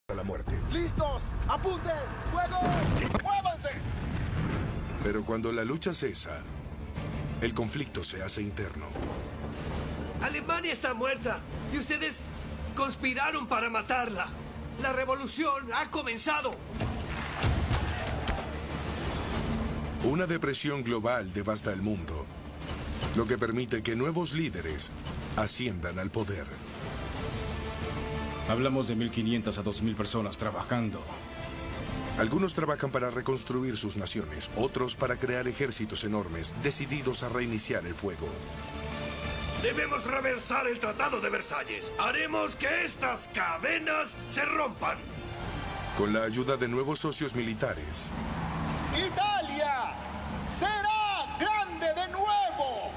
a la muerte. ¡Listos! ¡Apunten! ¡Fuego! ¡Muévanse! Pero cuando la lucha cesa, el conflicto se hace interno. Alemania está muerta y ustedes conspiraron para matarla. La revolución ha comenzado. Una depresión global devasta el mundo, lo que permite que nuevos líderes asciendan al poder. Hablamos de 1.500 a 2.000 personas trabajando. Algunos trabajan para reconstruir sus naciones, otros para crear ejércitos enormes, decididos a reiniciar el fuego. Debemos reversar el Tratado de Versalles. Haremos que estas cadenas se rompan. Con la ayuda de nuevos socios militares, ¡Italia será grande de nuevo!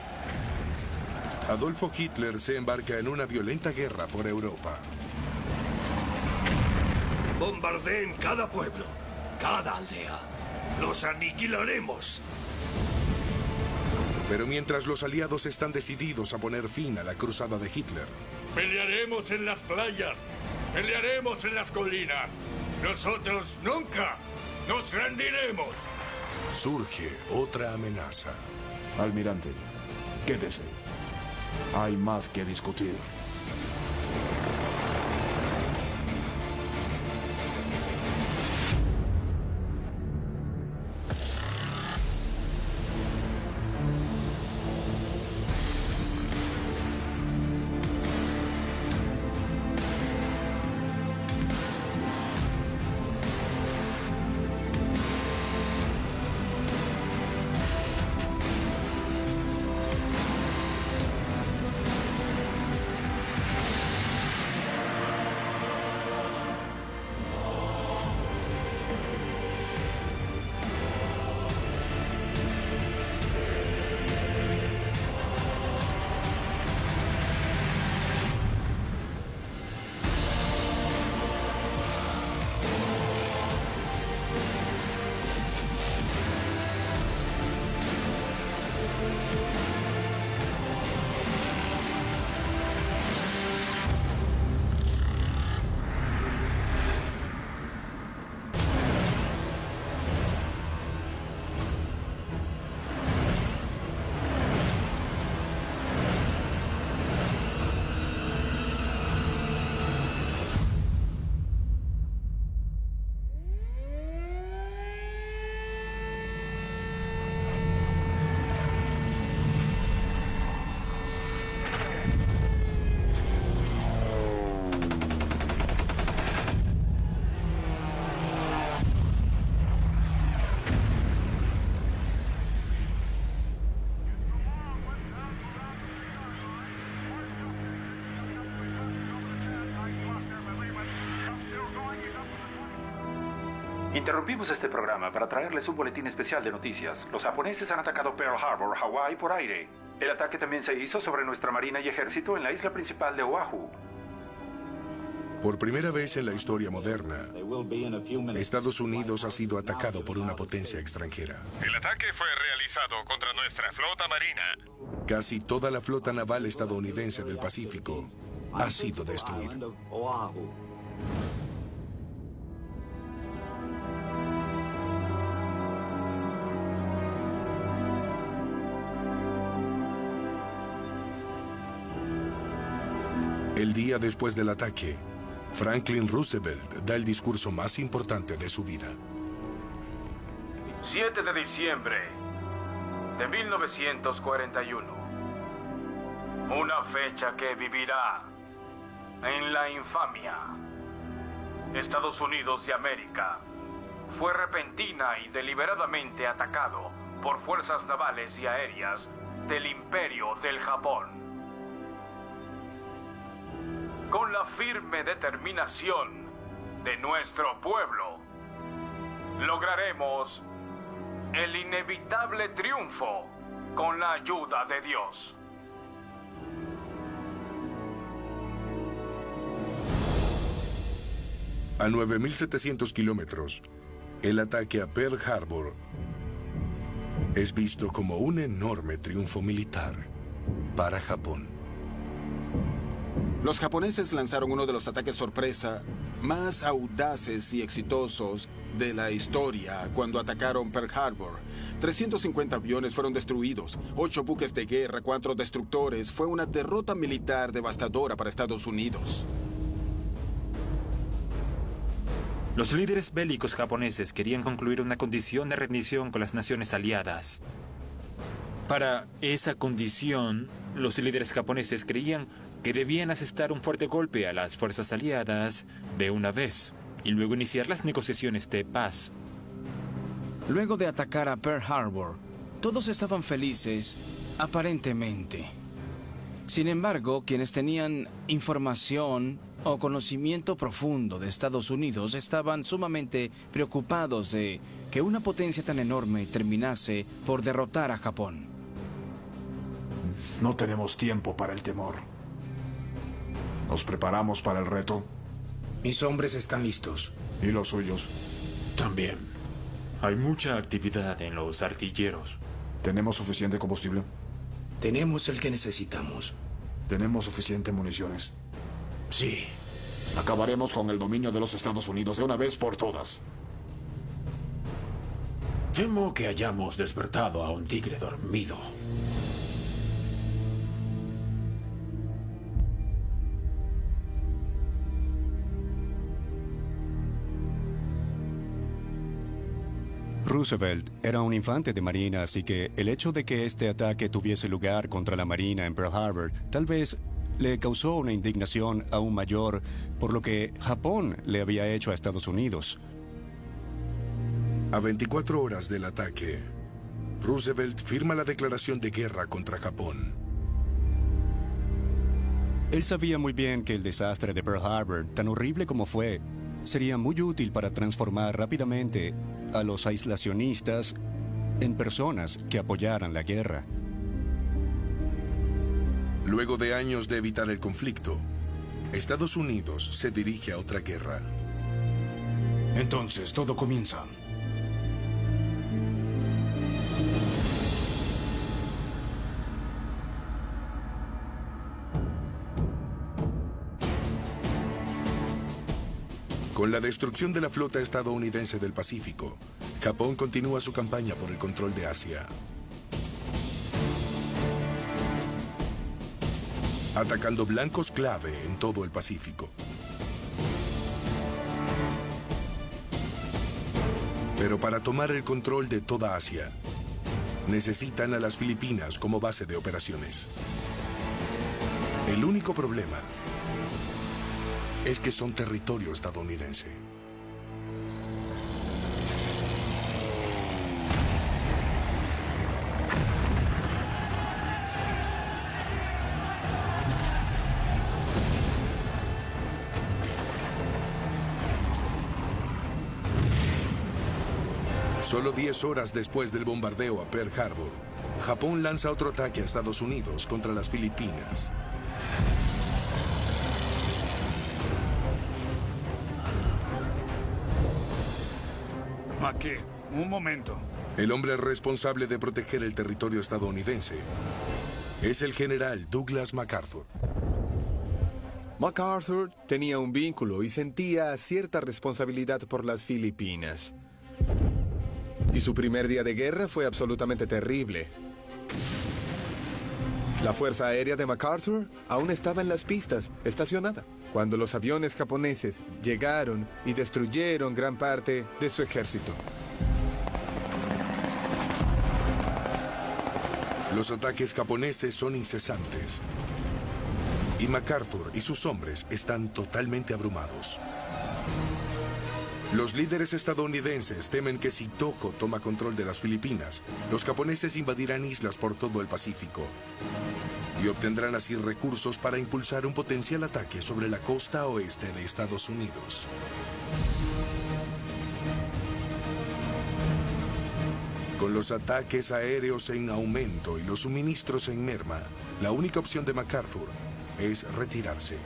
Adolfo Hitler se embarca en una violenta guerra por Europa. Bombardeen cada pueblo, cada aldea. Los aniquilaremos. Pero mientras los aliados están decididos a poner fin a la cruzada de Hitler, Pelearemos en las playas. Pelearemos en las colinas. Nosotros nunca nos rendiremos. surge otra amenaza. Almirante, quédese. Hay más que discutir. Interrumpimos este programa para traerles un boletín especial de noticias. Los japoneses han atacado Pearl Harbor, Hawái, por aire. El ataque también se hizo sobre nuestra marina y ejército en la isla principal de Oahu. Por primera vez en la historia moderna, Estados Unidos ha sido atacado por una potencia extranjera. El ataque fue realizado contra nuestra flota marina. Casi toda la flota naval estadounidense del Pacífico ha sido destruida. El día después del ataque, Franklin Roosevelt da el discurso más importante de su vida. 7 de diciembre de 1941. Una fecha que vivirá en la infamia. Estados Unidos de América fue repentina y deliberadamente atacado por fuerzas navales y aéreas del Imperio del Japón. Con la firme determinación de nuestro pueblo, lograremos el inevitable triunfo con la ayuda de Dios. A 9.700 kilómetros, el ataque a Pearl Harbor es visto como un enorme triunfo militar para Japón. Los japoneses lanzaron uno de los ataques sorpresa más audaces y exitosos de la historia cuando atacaron Pearl Harbor. 350 aviones fueron destruidos, 8 buques de guerra, 4 destructores. Fue una derrota militar devastadora para Estados Unidos. Los líderes bélicos japoneses querían concluir una condición de rendición con las naciones aliadas. Para esa condición, los líderes japoneses creían que debían asestar un fuerte golpe a las fuerzas aliadas de una vez y luego iniciar las negociaciones de paz. Luego de atacar a Pearl Harbor, todos estaban felices, aparentemente. Sin embargo, quienes tenían información o conocimiento profundo de Estados Unidos estaban sumamente preocupados de que una potencia tan enorme terminase por derrotar a Japón. No tenemos tiempo para el temor. ¿Nos preparamos para el reto? Mis hombres están listos. ¿Y los suyos? También. Hay mucha actividad en los artilleros. ¿Tenemos suficiente combustible? Tenemos el que necesitamos. ¿Tenemos suficiente municiones? Sí. Acabaremos con el dominio de los Estados Unidos de una vez por todas. Temo que hayamos despertado a un tigre dormido. Roosevelt era un infante de marina, así que el hecho de que este ataque tuviese lugar contra la marina en Pearl Harbor tal vez le causó una indignación aún mayor por lo que Japón le había hecho a Estados Unidos. A 24 horas del ataque, Roosevelt firma la declaración de guerra contra Japón. Él sabía muy bien que el desastre de Pearl Harbor, tan horrible como fue, sería muy útil para transformar rápidamente a los aislacionistas en personas que apoyaran la guerra. Luego de años de evitar el conflicto, Estados Unidos se dirige a otra guerra. Entonces, todo comienza. Con la destrucción de la flota estadounidense del Pacífico, Japón continúa su campaña por el control de Asia. Atacando blancos clave en todo el Pacífico. Pero para tomar el control de toda Asia, necesitan a las Filipinas como base de operaciones. El único problema es que son territorio estadounidense. Solo 10 horas después del bombardeo a Pearl Harbor, Japón lanza otro ataque a Estados Unidos contra las Filipinas. Maquet, un momento. El hombre responsable de proteger el territorio estadounidense es el general Douglas MacArthur. MacArthur tenía un vínculo y sentía cierta responsabilidad por las Filipinas. Y su primer día de guerra fue absolutamente terrible. La Fuerza Aérea de MacArthur aún estaba en las pistas, estacionada, cuando los aviones japoneses llegaron y destruyeron gran parte de su ejército. Los ataques japoneses son incesantes. Y MacArthur y sus hombres están totalmente abrumados. Los líderes estadounidenses temen que si Toho toma control de las Filipinas, los japoneses invadirán islas por todo el Pacífico y obtendrán así recursos para impulsar un potencial ataque sobre la costa oeste de Estados Unidos. Con los ataques aéreos en aumento y los suministros en merma, la única opción de MacArthur es retirarse.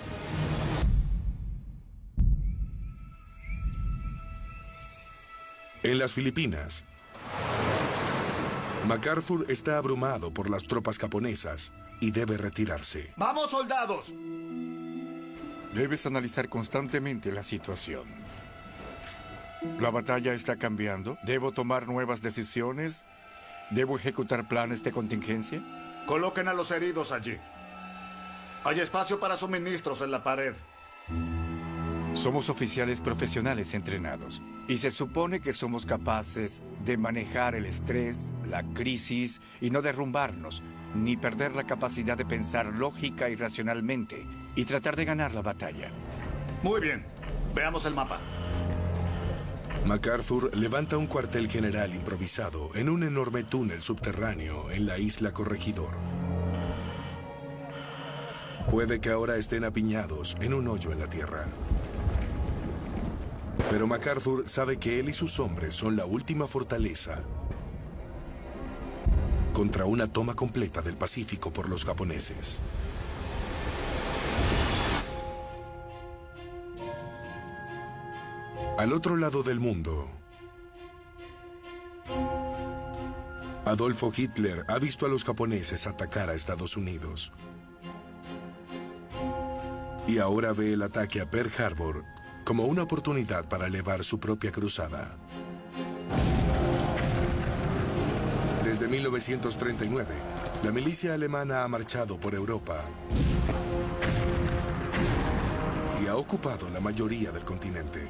En las Filipinas, MacArthur está abrumado por las tropas japonesas y debe retirarse. ¡Vamos, soldados! Debes analizar constantemente la situación. La batalla está cambiando. ¿Debo tomar nuevas decisiones? ¿Debo ejecutar planes de contingencia? Coloquen a los heridos allí. Hay espacio para suministros en la pared. Somos oficiales profesionales entrenados y se supone que somos capaces de manejar el estrés, la crisis y no derrumbarnos, ni perder la capacidad de pensar lógica y racionalmente y tratar de ganar la batalla. Muy bien. Veamos el mapa. MacArthur levanta un cuartel general improvisado en un enorme túnel subterráneo en la isla Corregidor. Puede que ahora estén apiñados en un hoyo en la tierra. Pero MacArthur sabe que él y sus hombres son la última fortaleza contra una toma completa del Pacífico por los japoneses. Al otro lado del mundo, Adolfo Hitler ha visto a los japoneses atacar a Estados Unidos. Y ahora ve el ataque a Pearl Harbor como una oportunidad para elevar su propia cruzada. Desde 1939, la milicia alemana ha marchado por Europa y ha ocupado la mayoría del continente.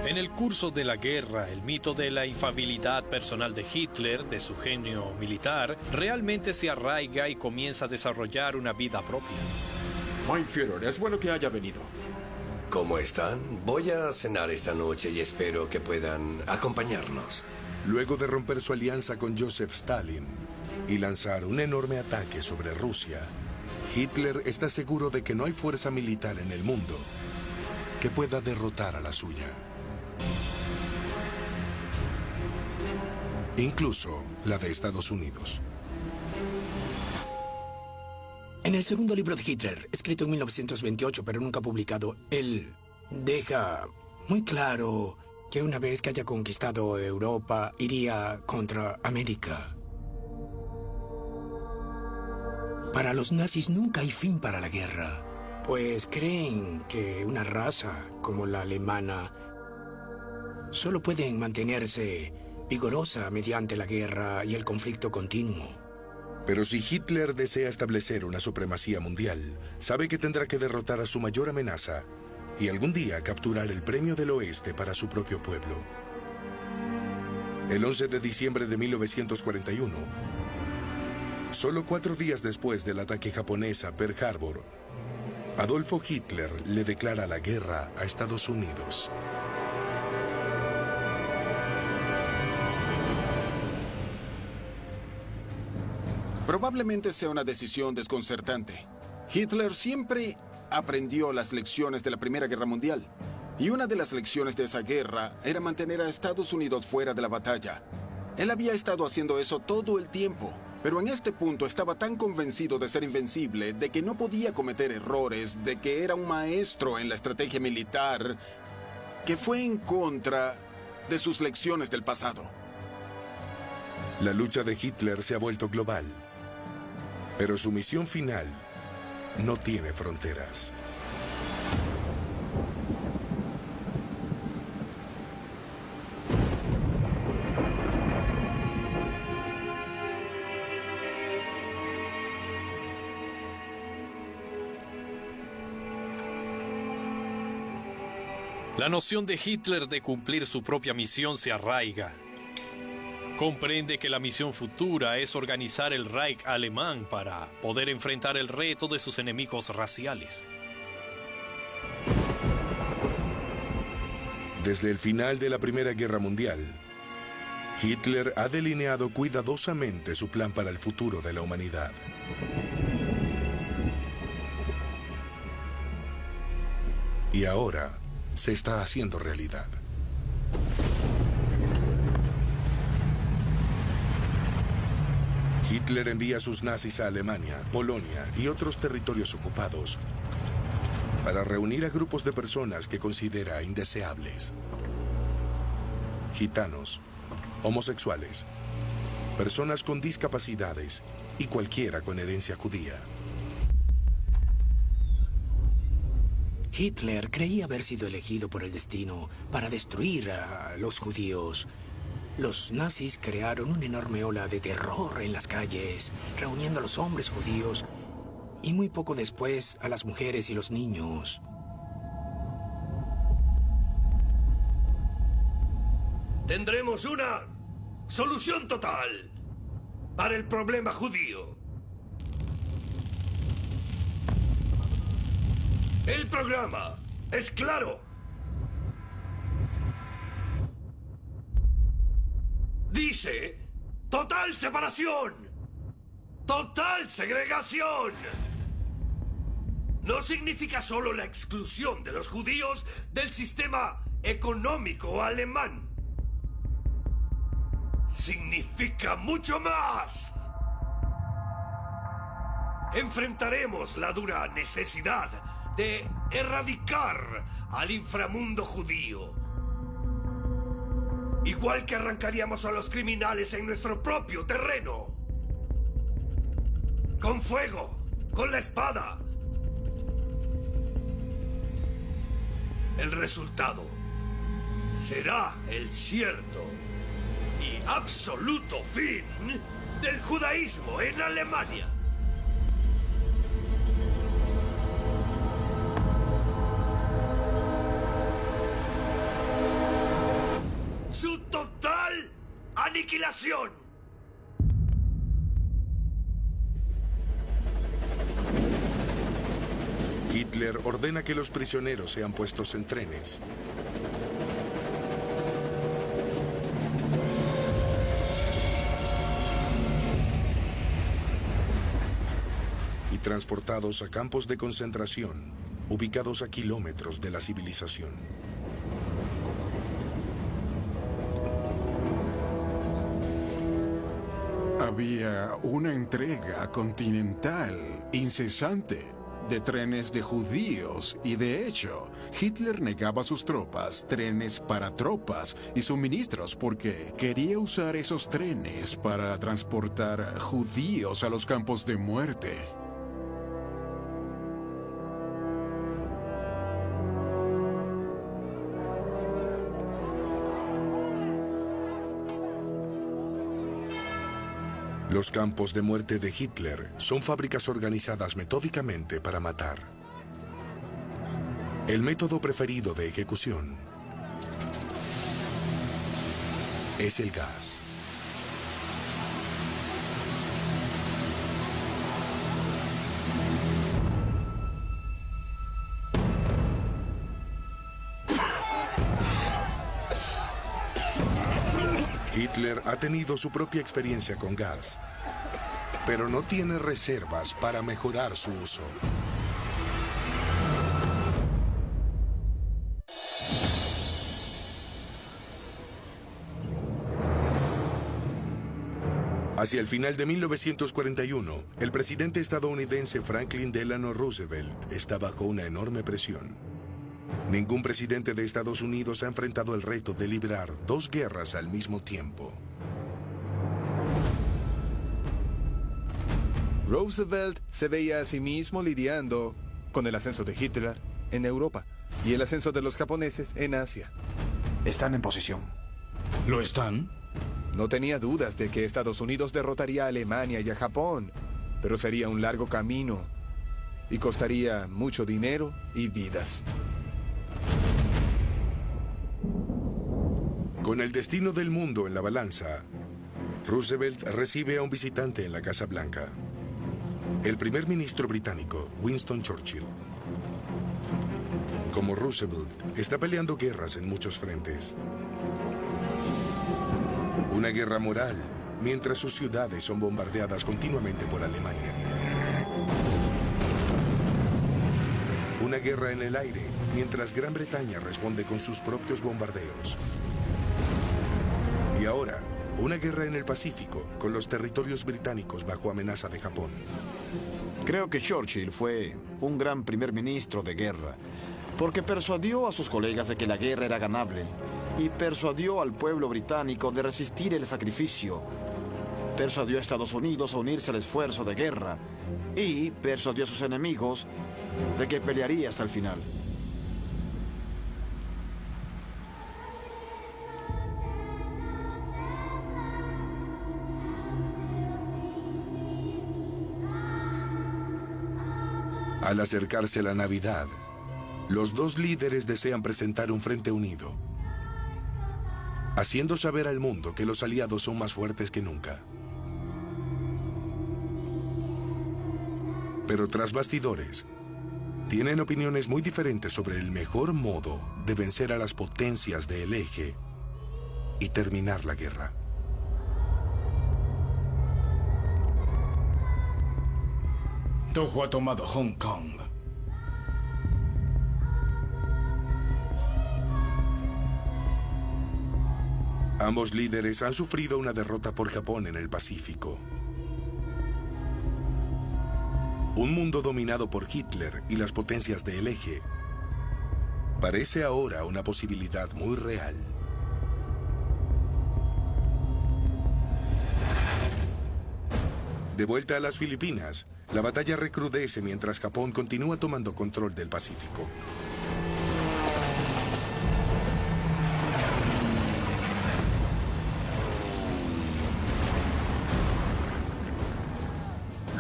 En el curso de la guerra, el mito de la infalibilidad personal de Hitler, de su genio militar, realmente se arraiga y comienza a desarrollar una vida propia. Mein Führer, es bueno que haya venido. ¿Cómo están? Voy a cenar esta noche y espero que puedan acompañarnos. Luego de romper su alianza con Joseph Stalin y lanzar un enorme ataque sobre Rusia, Hitler está seguro de que no hay fuerza militar en el mundo que pueda derrotar a la suya. Incluso la de Estados Unidos. En el segundo libro de Hitler, escrito en 1928 pero nunca publicado, él deja muy claro que una vez que haya conquistado Europa, iría contra América. Para los nazis nunca hay fin para la guerra, pues creen que una raza como la alemana solo puede mantenerse vigorosa mediante la guerra y el conflicto continuo. Pero si Hitler desea establecer una supremacía mundial, sabe que tendrá que derrotar a su mayor amenaza y algún día capturar el Premio del Oeste para su propio pueblo. El 11 de diciembre de 1941, solo 4 días después del ataque japonés a Pearl Harbor, Adolfo Hitler le declara la guerra a Estados Unidos. Probablemente sea una decisión desconcertante. Hitler siempre aprendió las lecciones de la Primera Guerra Mundial. Y una de las lecciones de esa guerra era mantener a Estados Unidos fuera de la batalla. Él había estado haciendo eso todo el tiempo. Pero en este punto estaba tan convencido de ser invencible, de que no podía cometer errores, de que era un maestro en la estrategia militar, que fue en contra de sus lecciones del pasado. La lucha de Hitler se ha vuelto global. Pero su misión final no tiene fronteras. La noción de Hitler de cumplir su propia misión se arraiga. Comprende que la misión futura es organizar el Reich alemán para poder enfrentar el reto de sus enemigos raciales. Desde el final de la Primera Guerra Mundial, Hitler ha delineado cuidadosamente su plan para el futuro de la humanidad. Y ahora se está haciendo realidad. Hitler envía a sus nazis a Alemania, Polonia y otros territorios ocupados para reunir a grupos de personas que considera indeseables. Gitanos, homosexuales, personas con discapacidades y cualquiera con herencia judía. Hitler creía haber sido elegido por el destino para destruir a los judíos. Los nazis crearon una enorme ola de terror en las calles, reuniendo a los hombres judíos y muy poco después a las mujeres y los niños. Tendremos una solución total para el problema judío. El programa es claro. Dice, total separación, total segregación. No significa solo la exclusión de los judíos del sistema económico alemán. Significa mucho más. Enfrentaremos la dura necesidad de erradicar al inframundo judío. Igual que arrancaríamos a los criminales en nuestro propio terreno. Con fuego, con la espada. El resultado será el cierto y absoluto fin del judaísmo en Alemania. Su total aniquilación. Hitler ordena que los prisioneros sean puestos en trenes. Y transportados a campos de concentración, ubicados a kilómetros de la civilización. Había una entrega continental incesante de trenes de judíos y de hecho, Hitler negaba a sus tropas trenes para tropas y suministros porque quería usar esos trenes para transportar judíos a los campos de muerte. Los campos de muerte de Hitler son fábricas organizadas metódicamente para matar. El método preferido de ejecución es el gas. Hitler ha tenido su propia experiencia con gas, pero no tiene reservas para mejorar su uso. Hacia el final de 1941, el presidente estadounidense Franklin Delano Roosevelt está bajo una enorme presión. Ningún presidente de Estados Unidos ha enfrentado el reto de librar dos guerras al mismo tiempo. Roosevelt se veía a sí mismo lidiando con el ascenso de Hitler en Europa y el ascenso de los japoneses en Asia. Están en posición. ¿Lo están? No tenía dudas de que Estados Unidos derrotaría a Alemania y a Japón, pero sería un largo camino y costaría mucho dinero y vidas. Con el destino del mundo en la balanza, Roosevelt recibe a un visitante en la Casa Blanca. El primer ministro británico, Winston Churchill. Como Roosevelt, está peleando guerras en muchos frentes. Una guerra moral, mientras sus ciudades son bombardeadas continuamente por Alemania. Una guerra en el aire, mientras Gran Bretaña responde con sus propios bombardeos. Y ahora, una guerra en el Pacífico, con los territorios británicos bajo amenaza de Japón. Creo que Churchill fue un gran primer ministro de guerra, porque persuadió a sus colegas de que la guerra era ganable y persuadió al pueblo británico de resistir el sacrificio persuadió a Estados Unidos a unirse al esfuerzo de guerra y persuadió a sus enemigos de que pelearía hasta el final. Al acercarse la Navidad, los dos líderes desean presentar un frente unido, haciendo saber al mundo que los aliados son más fuertes que nunca. Pero tras bastidores, tienen opiniones muy diferentes sobre el mejor modo de vencer a las potencias del Eje y terminar la guerra. Toho ha tomado Hong Kong. Ambos líderes han sufrido una derrota por Japón en el Pacífico. Un mundo dominado por Hitler y las potencias del Eje parece ahora una posibilidad muy real. De vuelta a las Filipinas, la batalla recrudece mientras Japón continúa tomando control del Pacífico.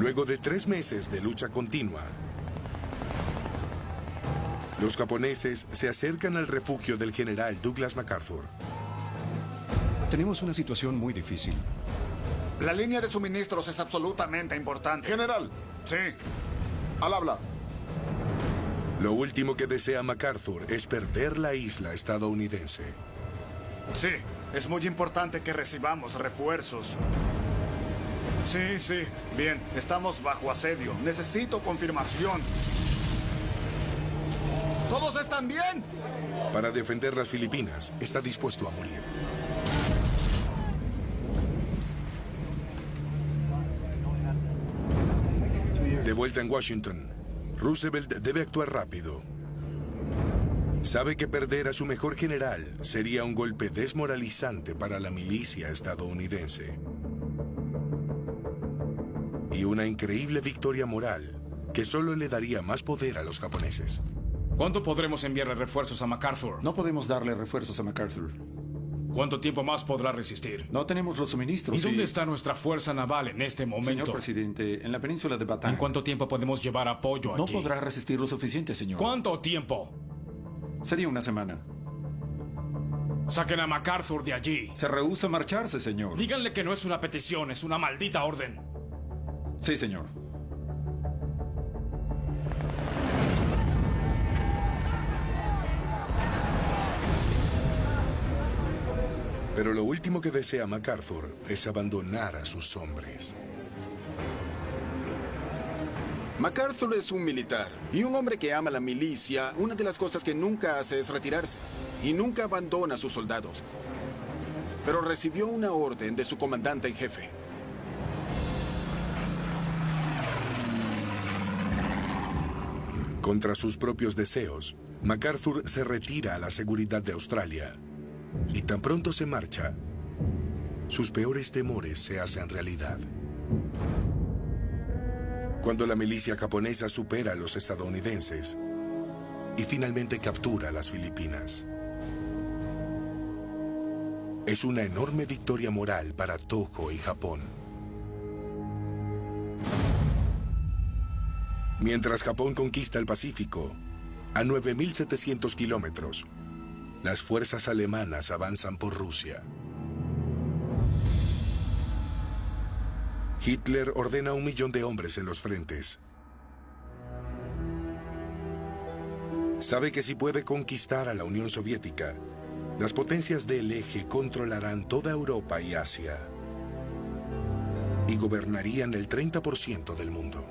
Luego de 3 meses de lucha continua, los japoneses se acercan al refugio del general Douglas MacArthur. Tenemos una situación muy difícil. La línea de suministros es absolutamente importante. General. Sí. Al habla. Lo último que desea MacArthur es perder la isla estadounidense. Sí, es muy importante que recibamos refuerzos. Sí. Bien, estamos bajo asedio. Necesito confirmación. ¿Todos están bien? Para defender las Filipinas, está dispuesto a morir. De vuelta en Washington, Roosevelt debe actuar rápido. Sabe que perder a su mejor general sería un golpe desmoralizante para la milicia estadounidense. Y una increíble victoria moral que solo le daría más poder a los japoneses. ¿Cuándo podremos enviarle refuerzos a MacArthur? No podemos darle refuerzos a MacArthur. ¿Cuánto tiempo más podrá resistir? No tenemos los suministros. ¿Y dónde está nuestra fuerza naval en este momento? Señor presidente, en la península de Bataan. ¿En cuánto tiempo podemos llevar apoyo allí? No podrá resistir lo suficiente, señor. ¿Cuánto tiempo? Sería una semana. Saquen a MacArthur de allí. Se rehúsa a marcharse, señor. Díganle que no es una petición, es una maldita orden. Sí, señor. Pero lo último que desea MacArthur es abandonar a sus hombres. MacArthur es un militar y un hombre que ama la milicia. Una de las cosas que nunca hace es retirarse y nunca abandona a sus soldados. Pero recibió una orden de su comandante en jefe. Contra sus propios deseos, MacArthur se retira a la seguridad de Australia. Y tan pronto se marcha, sus peores temores se hacen realidad. Cuando la milicia japonesa supera a los estadounidenses y finalmente captura las Filipinas. Es una enorme victoria moral para Toho y Japón. Mientras Japón conquista el Pacífico, a 9.700 kilómetros, las fuerzas alemanas avanzan por Rusia. Hitler ordena 1 millón de hombres en los frentes. Sabe que si puede conquistar a la Unión Soviética, las potencias del Eje controlarán toda Europa y Asia y gobernarían el 30% del mundo.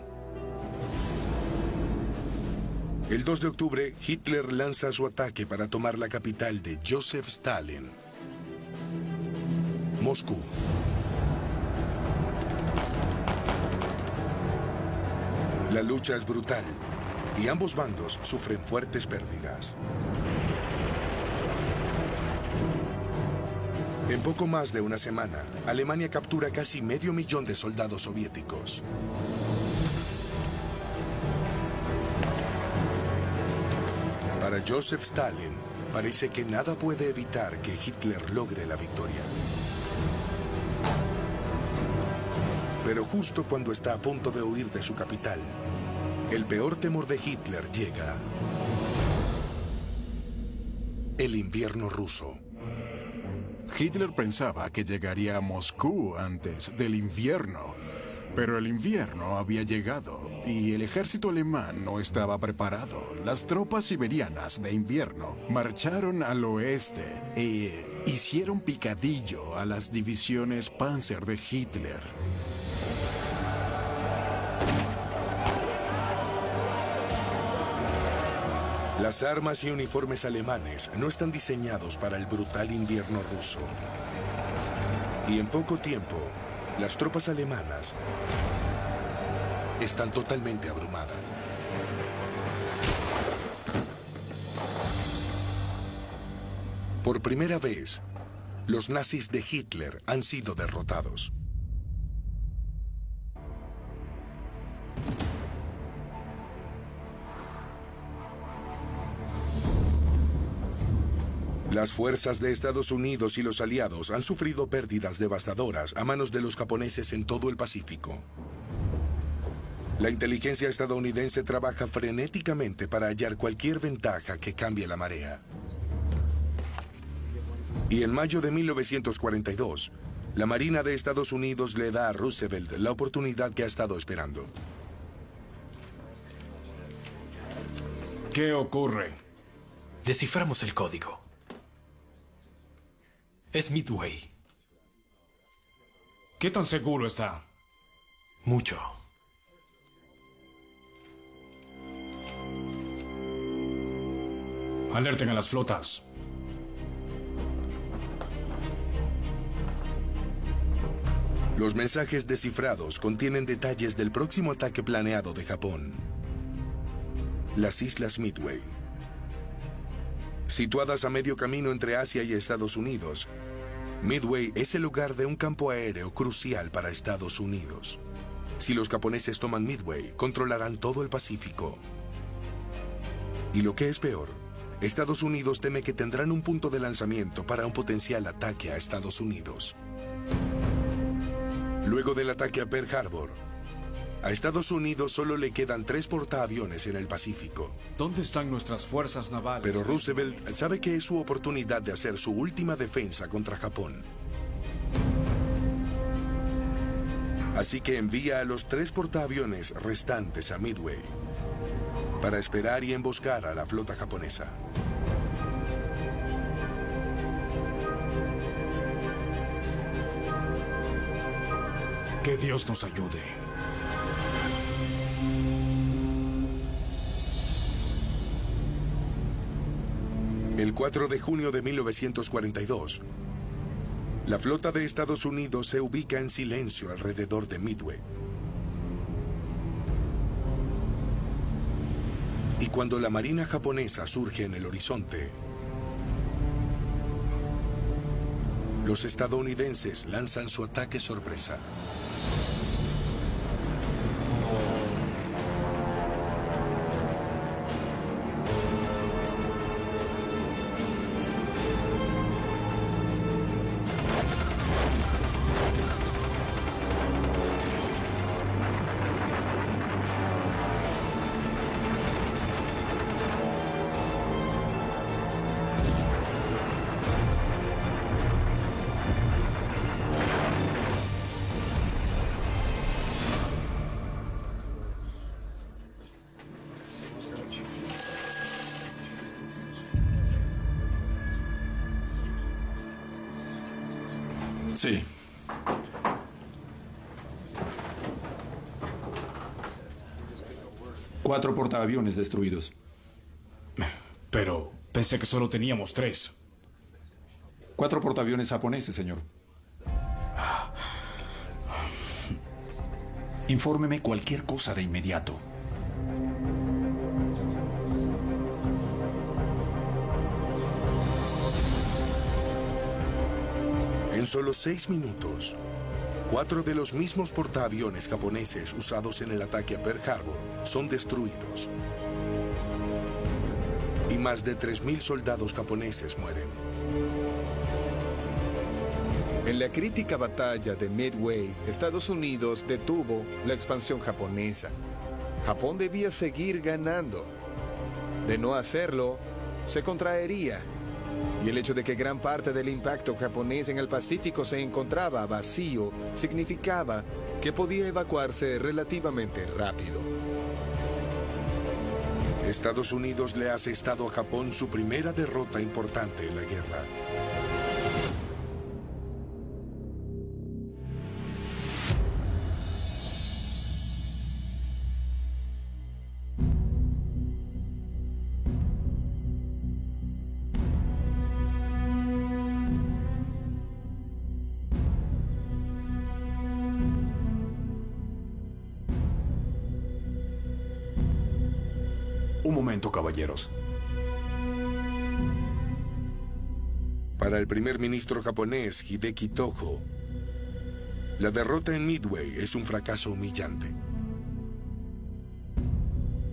El 2 de octubre, Hitler lanza su ataque para tomar la capital de Joseph Stalin, Moscú. La lucha es brutal y ambos bandos sufren fuertes pérdidas. En poco más de una semana, Alemania captura casi 500.000 de soldados soviéticos. Para Joseph Stalin, parece que nada puede evitar que Hitler logre la victoria. Pero justo cuando está a punto de huir de su capital, el peor temor de Hitler llega. El invierno ruso. Hitler pensaba que llegaría a Moscú antes del invierno, pero el invierno había llegado y el ejército alemán no estaba preparado. Las tropas siberianas de invierno marcharon al oeste e hicieron picadillo a las divisiones Panzer de Hitler. Las armas y uniformes alemanes no están diseñados para el brutal invierno ruso. Y en poco tiempo, las tropas alemanas están totalmente abrumadas. Por primera vez, los nazis de Hitler han sido derrotados. Las fuerzas de Estados Unidos y los aliados han sufrido pérdidas devastadoras a manos de los japoneses en todo el Pacífico. La inteligencia estadounidense trabaja frenéticamente para hallar cualquier ventaja que cambie la marea. Y en mayo de 1942, la Marina de Estados Unidos le da a Roosevelt la oportunidad que ha estado esperando. ¿Qué ocurre? Desciframos el código. Es Midway. ¿Qué tan seguro está? Mucho. Alerten a las flotas. Los mensajes descifrados contienen detalles del próximo ataque planeado de Japón. Las Islas Midway. Situadas a medio camino entre Asia y Estados Unidos, Midway es el lugar de un campo aéreo crucial para Estados Unidos. Si los japoneses toman Midway, controlarán todo el Pacífico. Y lo que es peor, Estados Unidos teme que tendrán un punto de lanzamiento para un potencial ataque a Estados Unidos. Luego del ataque a Pearl Harbor, a Estados Unidos solo le quedan 3 portaaviones en el Pacífico. ¿Dónde están nuestras fuerzas navales? Pero Roosevelt sabe que es su oportunidad de hacer su última defensa contra Japón. Así que envía a los 3 portaaviones restantes a Midway para esperar y emboscar a la flota japonesa. Que Dios nos ayude. El 4 de junio de 1942, la flota de Estados Unidos se ubica en silencio alrededor de Midway. Y cuando la marina japonesa surge en el horizonte, los estadounidenses lanzan su ataque sorpresa. Sí. Cuatro portaaviones destruidos. Pero pensé que solo teníamos 3. 4 portaaviones japoneses, señor. Infórmeme cualquier cosa de inmediato. En solo 6 minutos, 4 de los mismos portaaviones japoneses usados en el ataque a Pearl Harbor son destruidos. Y más de 3.000 soldados japoneses mueren. En la crítica batalla de Midway, Estados Unidos detuvo la expansión japonesa. Japón debía seguir ganando. De no hacerlo, se contraería. Y el hecho de que gran parte del impacto japonés en el Pacífico se encontraba vacío significaba que podía evacuarse relativamente rápido. Estados Unidos le ha asestado a Japón su primera derrota importante en la guerra. Un momento, caballeros. Para el primer ministro japonés, Hideki Tojo, la derrota en Midway es un fracaso humillante.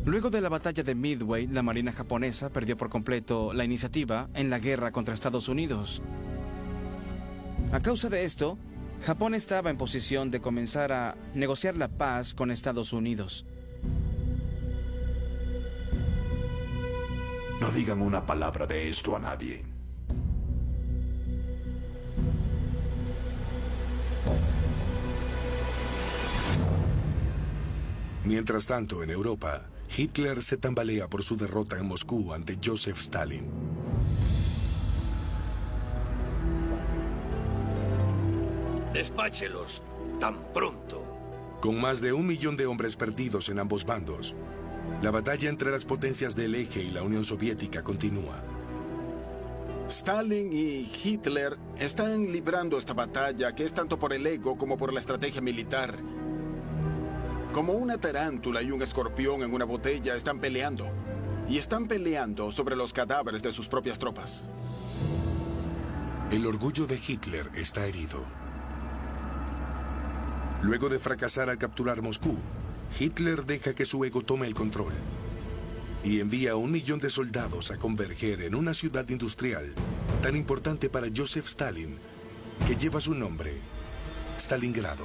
Luego de la batalla de Midway, la Marina japonesa perdió por completo la iniciativa en la guerra contra Estados Unidos. A causa de esto, Japón estaba en posición de comenzar a negociar la paz con Estados Unidos. No digan una palabra de esto a nadie. Mientras tanto, en Europa, Hitler se tambalea por su derrota en Moscú ante Joseph Stalin. Despáchelos tan pronto. Con más de 1 millón de hombres perdidos en ambos bandos, la batalla entre las potencias del Eje y la Unión Soviética continúa. Stalin y Hitler están librando esta batalla que es tanto por el ego como por la estrategia militar. Como una tarántula y un escorpión en una botella están peleando. Y están peleando sobre los cadáveres de sus propias tropas. El orgullo de Hitler está herido. Luego de fracasar al capturar Moscú, Hitler deja que su ego tome el control y envía a 1 millón de soldados a converger en una ciudad industrial tan importante para Joseph Stalin que lleva su nombre, Stalingrado.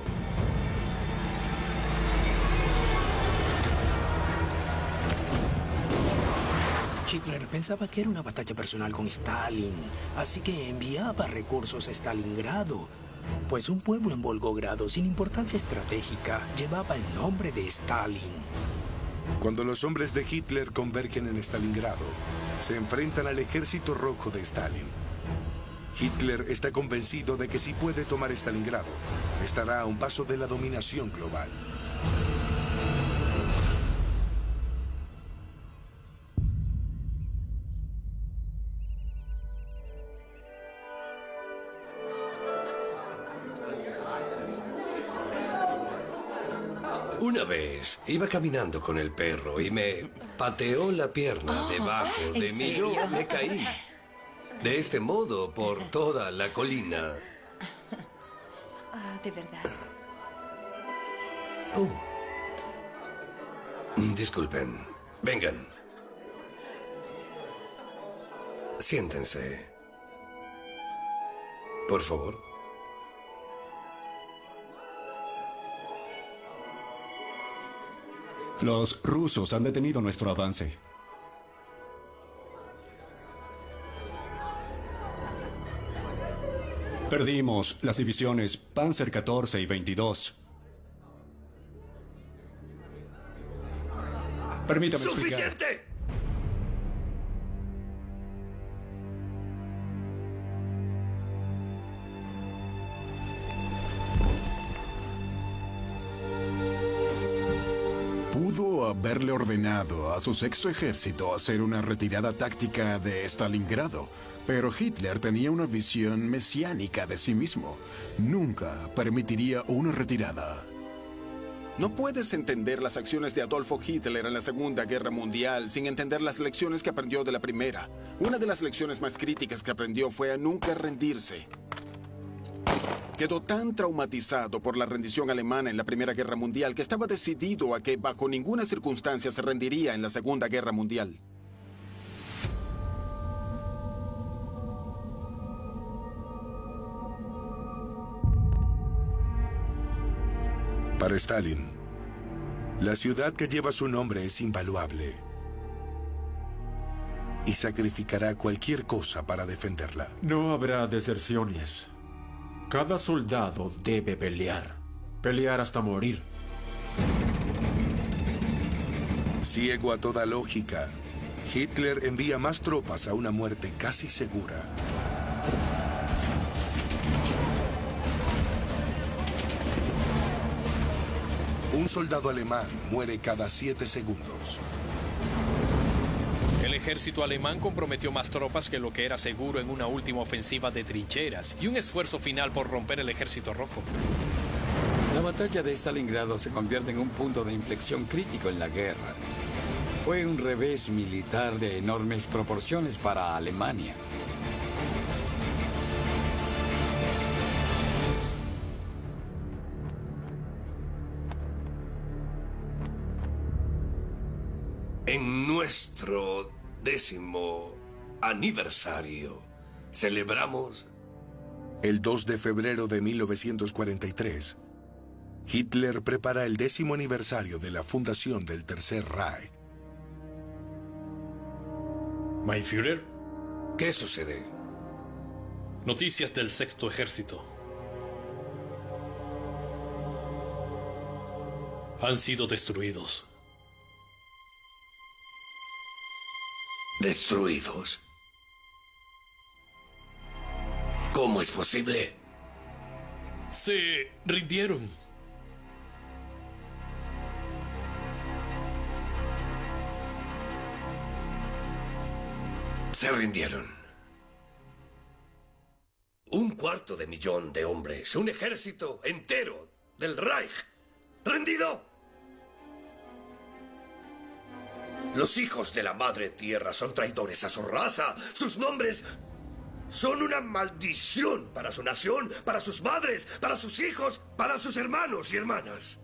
Hitler pensaba que era una batalla personal con Stalin, así que enviaba recursos a Stalingrado. Pues un pueblo en Volgogrado, sin importancia estratégica, llevaba el nombre de Stalin. Cuando los hombres de Hitler convergen en Stalingrado, se enfrentan al ejército rojo de Stalin. Hitler está convencido de que si puede tomar Stalingrado, estará a un paso de la dominación global. Una vez iba caminando con el perro y me pateó la pierna debajo de mí. Yo me caí. De este modo, por toda la colina. ¿De verdad? Disculpen. Vengan. Siéntense. Por favor. Los rusos han detenido nuestro avance. Perdimos las divisiones Panzer 14 y 22. Permítame explicar. ¡Suficiente! Pudo haberle ordenado a su sexto ejército hacer una retirada táctica de Stalingrado, pero Hitler tenía una visión mesiánica de sí mismo. Nunca permitiría una retirada. No puedes entender las acciones de Adolfo Hitler en la Segunda Guerra Mundial sin entender las lecciones que aprendió de la Primera. Una de las lecciones más críticas que aprendió fue a nunca rendirse. quedó tan traumatizado por la rendición alemana en la Primera Guerra Mundial que estaba decidido a que bajo ninguna circunstancia se rendiría en la Segunda Guerra Mundial. Para Stalin, la ciudad que lleva su nombre es invaluable y sacrificará cualquier cosa para defenderla. No habrá deserciones. Cada soldado debe pelear. Pelear hasta morir. Ciego a toda lógica, Hitler envía más tropas a una muerte casi segura. Un soldado alemán muere cada 7 segundos. El ejército alemán comprometió más tropas que lo que era seguro en una última ofensiva de trincheras y un esfuerzo final por romper el ejército rojo. La batalla de Stalingrado se convierte en un punto de inflexión crítico en la guerra. Fue un revés militar de enormes proporciones para Alemania. En nuestro 10º aniversario, celebramos... El 2 de febrero de 1943, Hitler prepara el 10º aniversario de la fundación del Tercer Reich. Mein Führer. ¿Qué sucede? Noticias del Sexto Ejército. Han sido destruidos. ¿Destruidos? ¿Cómo es posible? Se rindieron. Se rindieron. 250.000 de hombres, un ejército entero del Reich, rendido. Los hijos de la madre tierra son traidores a su raza. Sus nombres son una maldición para su nación, para sus madres, para sus hijos, para sus hermanos y hermanas.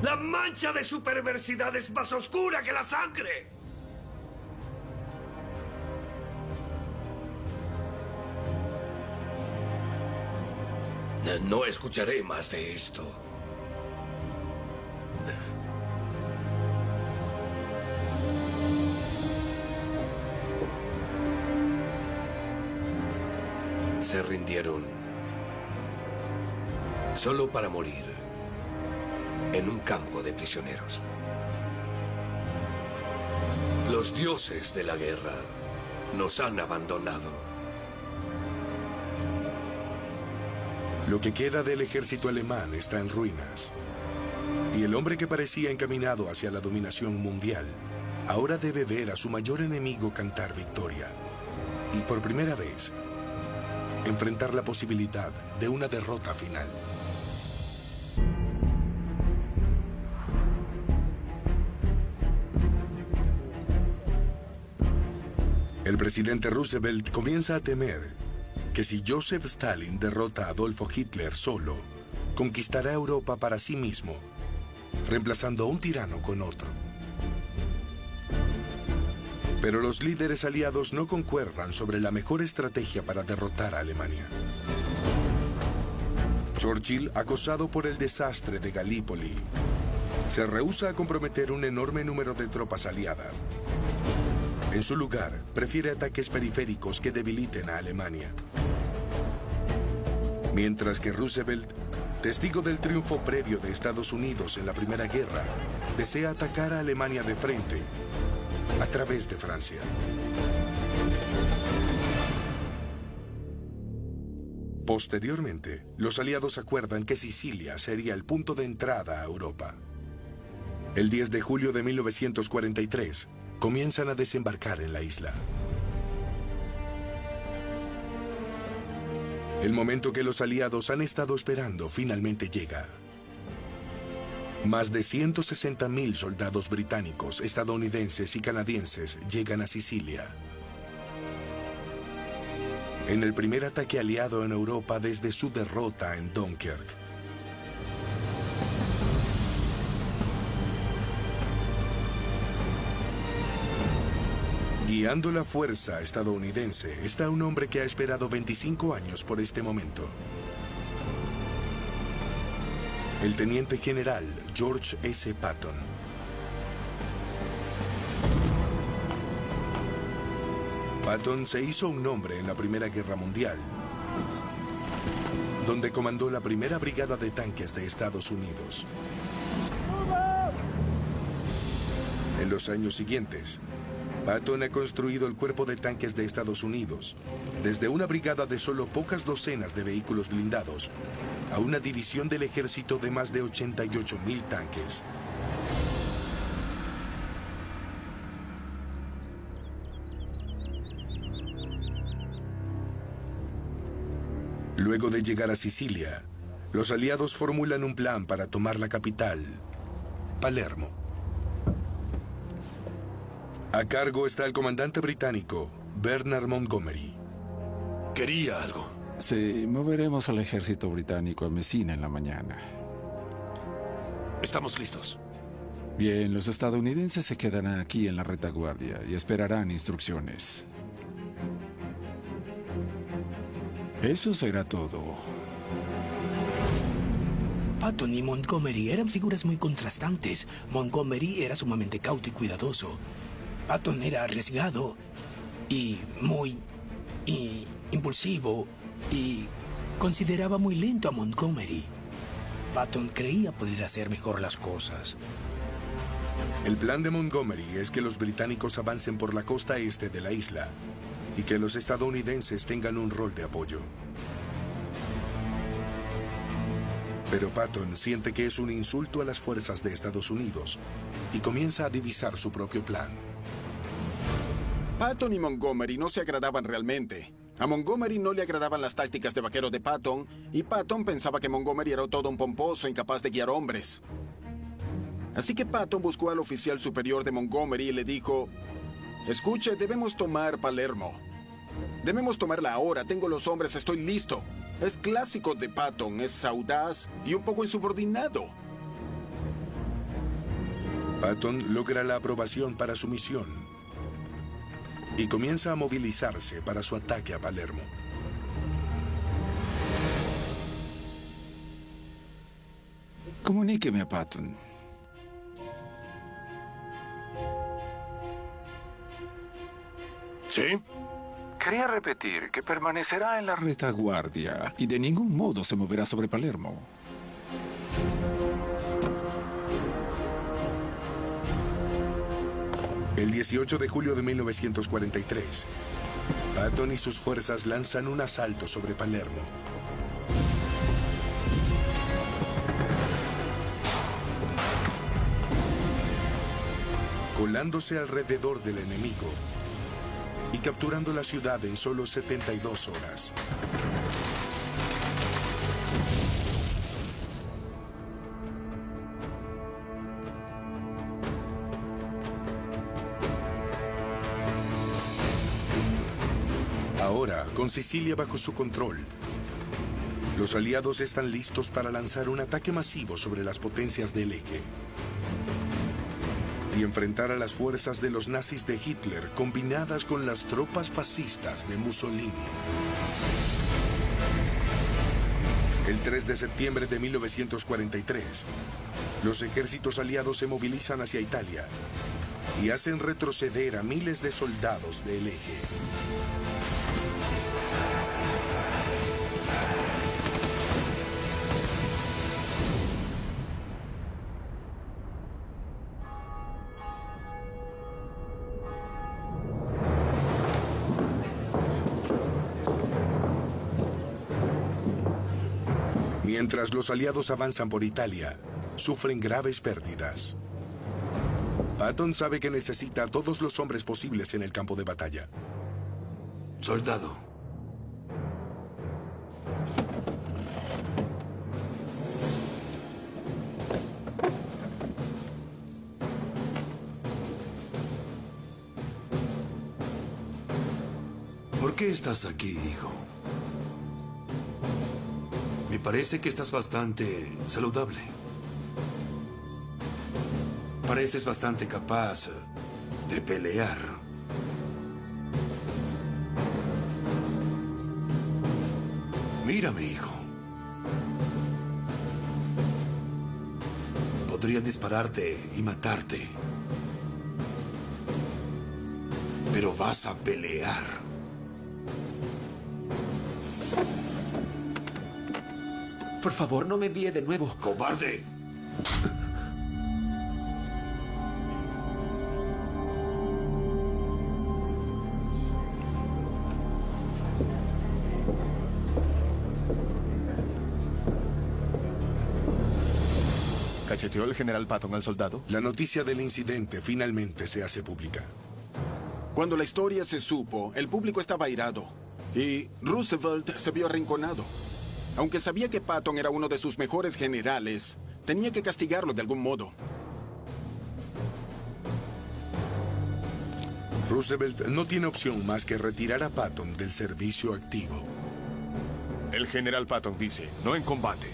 La mancha de su perversidad es más oscura que la sangre. No escucharé más de esto. Se rindieron solo para morir en un campo de prisioneros. Los dioses de la guerra nos han abandonado. Lo que queda del ejército alemán está en ruinas. Y el hombre que parecía encaminado hacia la dominación mundial, ahora debe ver a su mayor enemigo cantar victoria. Y por primera vez, enfrentar la posibilidad de una derrota final. El presidente Roosevelt comienza a temer que si Joseph Stalin derrota a Adolfo Hitler solo, conquistará Europa para sí mismo, reemplazando a un tirano con otro. Pero los líderes aliados no concuerdan sobre la mejor estrategia para derrotar a Alemania. Churchill, acosado por el desastre de Galípoli, se rehúsa a comprometer un enorme número de tropas aliadas. En su lugar, prefiere ataques periféricos que debiliten a Alemania. Mientras que Roosevelt, testigo del triunfo previo de Estados Unidos en la Primera Guerra, desea atacar a Alemania de frente, a través de Francia. Posteriormente, los aliados acuerdan que Sicilia sería el punto de entrada a Europa. El 10 de julio de 1943, comienzan a desembarcar en la isla. El momento que los aliados han estado esperando finalmente llega. Más de 160.000 soldados británicos, estadounidenses y canadienses llegan a Sicilia. en el primer ataque aliado en Europa desde su derrota en Dunkirk. Guiando la fuerza estadounidense está un hombre que ha esperado 25 años por este momento. El teniente general George S. Patton. Patton se hizo un nombre en la Primera Guerra Mundial, donde comandó la primera brigada de tanques de Estados Unidos. En los años siguientes, Patton ha construido el cuerpo de tanques de Estados Unidos, desde una brigada de solo pocas docenas de vehículos blindados a una división del ejército de más de 88,000 tanques. Luego de llegar a Sicilia, los aliados formulan un plan para tomar la capital, Palermo. A cargo está el comandante británico, Bernard Montgomery. Quería algo. Sí, moveremos al ejército británico a Messina en la mañana. Estamos listos. Bien, los estadounidenses se quedarán aquí en la retaguardia y esperarán instrucciones. Eso será todo. Patton y Montgomery eran figuras muy contrastantes. Montgomery era sumamente cauto y cuidadoso. Patton era arriesgado y muy impulsivo y consideraba muy lento a Montgomery. Patton creía poder hacer mejor las cosas. El plan de Montgomery es que los británicos avancen por la costa este de la isla y que los estadounidenses tengan un rol de apoyo. Pero Patton siente que es un insulto a las fuerzas de Estados Unidos y comienza a divisar su propio plan. Patton y Montgomery no se agradaban realmente. A Montgomery no le agradaban las tácticas de vaquero de Patton, y Patton pensaba que Montgomery era todo un pomposo incapaz de guiar hombres. Así que Patton buscó al oficial superior de Montgomery y le dijo: escuche, debemos tomar Palermo. Debemos tomarla ahora, tengo los hombres, estoy listo. Es clásico de Patton, es audaz y un poco insubordinado. Patton logra la aprobación para su misión y comienza a movilizarse para su ataque a Palermo. Comuníqueme a Patton. ¿Sí? Quería repetir que permanecerá en la Retaguardia y de ningún modo se moverá sobre Palermo. El 18 de julio de 1943, Patton y sus fuerzas lanzan un asalto sobre Palermo. Colándose alrededor del enemigo y capturando la ciudad en solo 72 horas. Ahora, con Sicilia bajo su control, los aliados están listos para lanzar un ataque masivo sobre las potencias del eje y enfrentar a las fuerzas de los nazis de Hitler combinadas con las tropas fascistas de Mussolini. El 3 de septiembre de 1943, los ejércitos aliados se movilizan hacia Italia y hacen retroceder a miles de soldados del eje. Mientras los aliados avanzan por Italia, sufren graves pérdidas. Patton sabe que necesita a todos los hombres posibles en el campo de batalla. Soldado. ¿Por qué qué estás aquí, hijo? Me parece que estás bastante saludable. Pareces bastante capaz de pelear. Mírame, hijo. Podría dispararte y matarte. Pero vas a pelear. Por favor, no me envíe de nuevo. ¡Cobarde! ¿Cacheteó el general Patton al soldado? La noticia del incidente finalmente se hace pública. Cuando la historia se supo, el público estaba airado y Roosevelt se vio arrinconado. Aunque sabía que Patton era uno de sus mejores generales, tenía que castigarlo de algún modo. Roosevelt no tiene opción más que retirar a Patton del servicio activo. El general Patton dice, no en combate.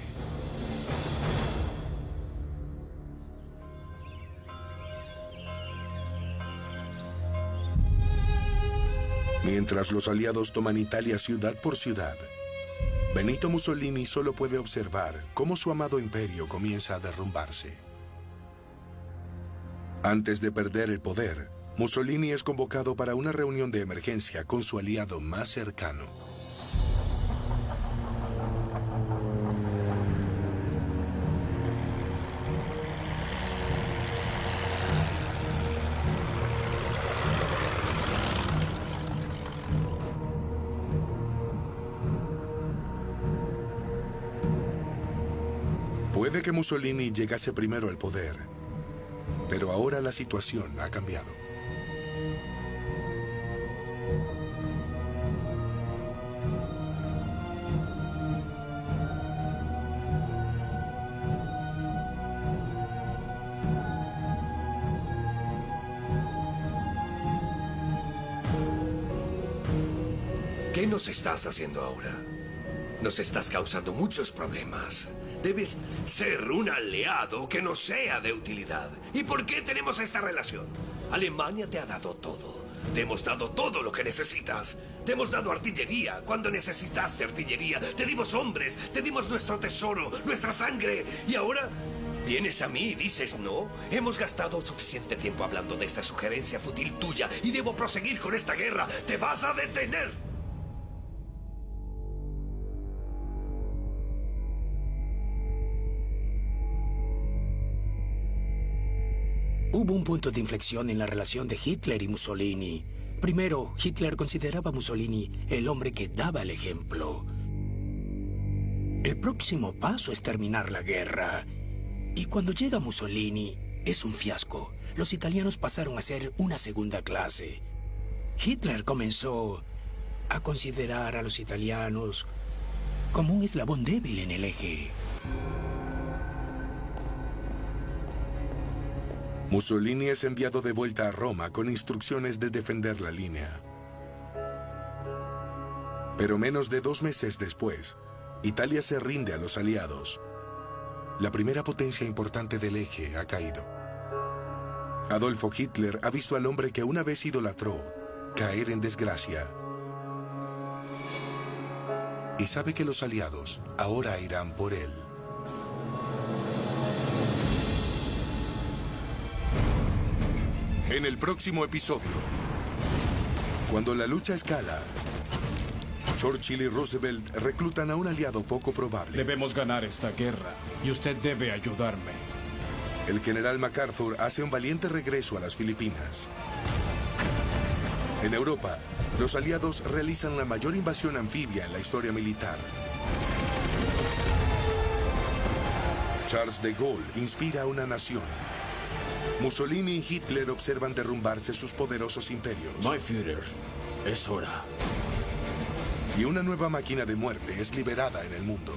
Mientras los aliados toman Italia ciudad por ciudad, Benito Mussolini solo puede observar cómo su amado imperio comienza a derrumbarse. Antes de perder el poder, Mussolini es convocado para una reunión de emergencia con su aliado más cercano. Puede que Mussolini llegase primero al poder, pero ahora la situación ha cambiado. ¿Qué nos estás haciendo ahora? Nos estás causando muchos problemas. Debes ser un aliado que nos sea de utilidad. ¿Y por qué tenemos esta relación? Alemania te ha dado todo. Te hemos dado todo lo que necesitas. Te hemos dado artillería cuando necesitaste artillería. Te dimos hombres, te dimos nuestro tesoro, nuestra sangre. Y ahora vienes a mí y dices no. Hemos gastado suficiente tiempo hablando de esta sugerencia fútil tuya y debo proseguir con esta guerra. ¡Te vas a detener! Hubo un punto de inflexión en la relación de Hitler y Mussolini. Primero, Hitler consideraba a Mussolini el hombre que daba el ejemplo. El próximo paso es terminar la guerra. Y cuando llega Mussolini, es un fiasco. Los italianos pasaron a ser una segunda clase. Hitler comenzó a considerar a los italianos como un eslabón débil en el eje. Mussolini es enviado de vuelta a Roma con instrucciones de defender la línea. Pero menos de 2 meses después, Italia se rinde a los aliados. La primera potencia importante del eje ha caído. Adolfo Hitler ha visto al hombre que una vez idolatró caer en desgracia. Y sabe que los aliados ahora irán por él. En el próximo episodio, cuando la lucha escala, Churchill y Roosevelt reclutan a un aliado poco probable. Debemos ganar esta guerra y usted debe ayudarme. El general MacArthur hace un valiente regreso a las Filipinas. En Europa, los aliados realizan la mayor invasión anfibia en la historia militar. Charles de Gaulle inspira a una nación. Mussolini y Hitler observan derrumbarse sus poderosos imperios. My Führer, es hora. Y una nueva máquina de muerte es liberada en el mundo.